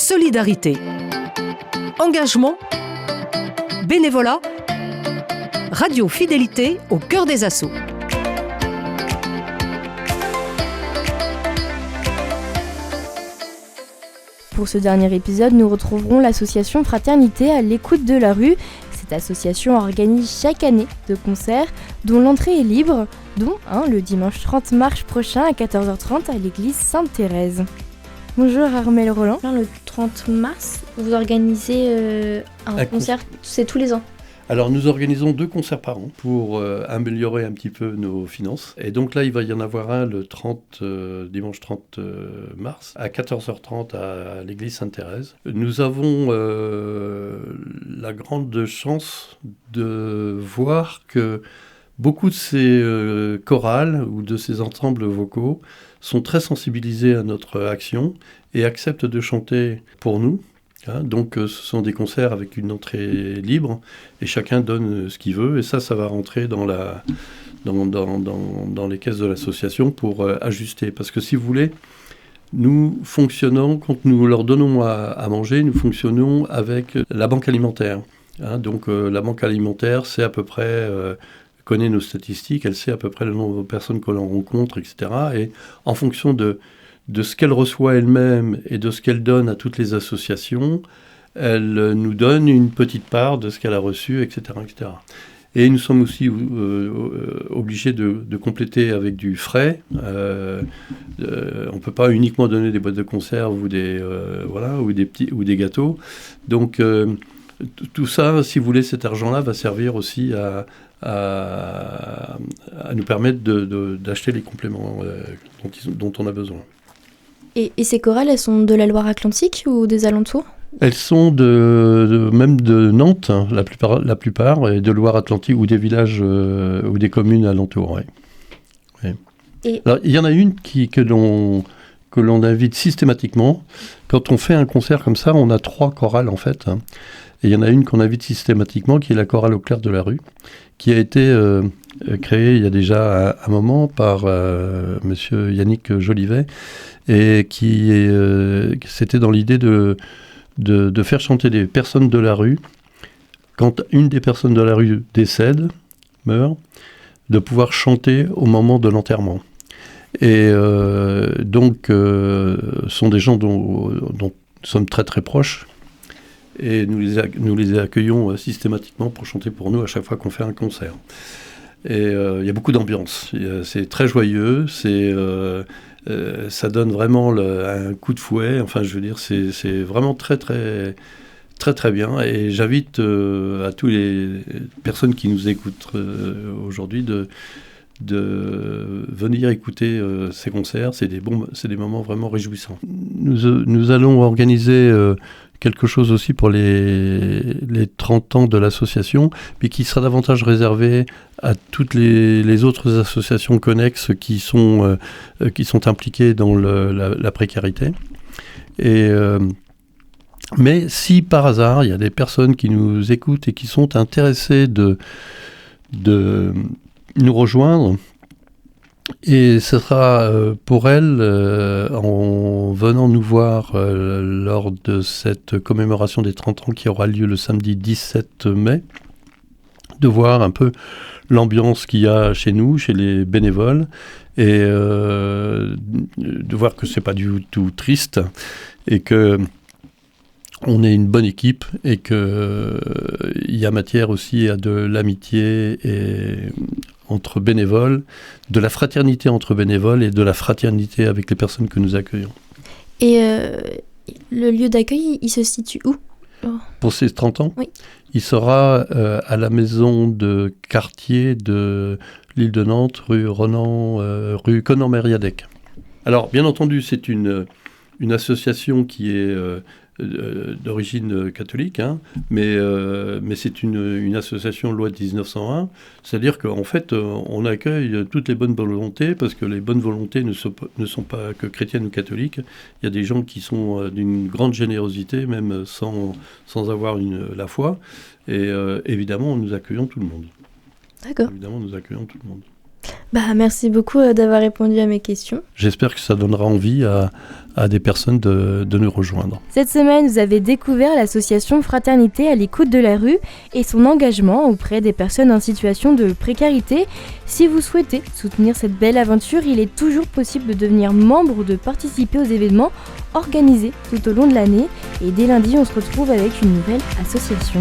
solidarité, engagement, bénévolat, radio fidélité au cœur des assauts. Pour ce dernier épisode, nous retrouverons l'association Fraternité à l'écoute de la rue. Cette association organise chaque année de concerts dont l'entrée est libre, dont un le dimanche 30 mars prochain à 14h30 à l'église Sainte-Thérèse. Bonjour Armelle Roland. Le 30 mars, vous organisez un concert, c'est tous les ans. Alors nous organisons 2 concerts par an pour améliorer un petit peu nos finances. Et donc là, il va y en avoir un le dimanche 30 mars à 14h30 à l'église Sainte-Thérèse. Nous avons la grande chance de voir que beaucoup de ces chorales ou de ces ensembles vocaux sont très sensibilisés à notre action et acceptent de chanter pour nous. Donc ce sont des concerts avec une entrée libre et chacun donne ce qu'il veut et ça va rentrer dans les caisses de l'association pour ajuster. Parce que si vous voulez, nous fonctionnons, quand nous leur donnons à manger, nous fonctionnons avec la banque alimentaire. Donc la banque alimentaire, c'est à peu près... connaît nos statistiques, elle sait à peu près le nombre de personnes que l'on rencontre, etc. Et en fonction de ce qu'elle reçoit elle-même et de ce qu'elle donne à toutes les associations, elle nous donne une petite part de ce qu'elle a reçu, etc. etc. Et nous sommes aussi obligés de compléter avec du frais. On ne peut pas uniquement donner des boîtes de conserve ou des gâteaux. Donc tout ça, si vous voulez, cet argent-là va servir aussi à nous permettre d'acheter les compléments dont on a besoin. Et ces chorales, elles sont de la Loire-Atlantique ou des alentours ? Elles sont même de Nantes, hein, la plupart, et de Loire-Atlantique ou des villages ou des communes alentours. Ouais. Ouais. Alors, il y en a une que l'on invite systématiquement. Quand on fait un concert comme ça, on a 3 chorales en fait. Hein. Et il y en a une qu'on invite systématiquement, qui est la chorale au clair de la rue, qui a été créée il y a déjà un moment par monsieur Yannick Jolivet, et c'était dans l'idée de faire chanter des personnes de la rue, quand une des personnes de la rue meurt, de pouvoir chanter au moment de l'enterrement. Et donc, ce sont des gens dont nous sommes très très proches, et nous les accueillons systématiquement pour chanter pour nous à chaque fois qu'on fait un concert. Et il y a beaucoup d'ambiance, c'est très joyeux, ça donne vraiment un coup de fouet, enfin je veux dire, c'est vraiment très très très très bien, et j'invite à toutes les personnes qui nous écoutent aujourd'hui de venir écouter ces concerts. C'est des moments vraiment réjouissants. Nous allons organiser quelque chose aussi pour les 30 ans de l'association, mais qui sera davantage réservé à toutes les autres associations connexes qui sont impliquées dans la précarité. Mais si par hasard, il y a des personnes qui nous écoutent et qui sont intéressées de nous rejoindre, et ce sera pour elles, en venant nous voir lors de cette commémoration des 30 ans qui aura lieu le samedi 17 mai, de voir un peu l'ambiance qu'il y a chez nous, chez les bénévoles, et de voir que c'est pas du tout triste, et que on est une bonne équipe, et qu'il y a matière aussi à de l'amitié entre bénévoles, de la fraternité entre bénévoles et de la fraternité avec les personnes que nous accueillons. Et le lieu d'accueil, il se situe où ? Pour ces 30 ans ? Oui. Il sera à la maison de quartier de l'île de Nantes, rue Conan-Mériadec. Alors, bien entendu, c'est une association qui est d'origine catholique, hein, mais c'est une association loi de 1901, c'est-à-dire qu'en fait, on accueille toutes les bonnes volontés, parce que les bonnes volontés ne sont pas que chrétiennes ou catholiques. Il y a des gens qui sont d'une grande générosité, même sans avoir la foi, et évidemment, nous accueillons tout le monde. D'accord. Évidemment, nous accueillons tout le monde. Merci beaucoup d'avoir répondu à mes questions. J'espère que ça donnera envie à des personnes de nous rejoindre. Cette semaine, vous avez découvert l'association Fraternité à l'écoute de la rue et son engagement auprès des personnes en situation de précarité. Si vous souhaitez soutenir cette belle aventure, il est toujours possible de devenir membre ou de participer aux événements organisés tout au long de l'année. Et dès lundi, on se retrouve avec une nouvelle association.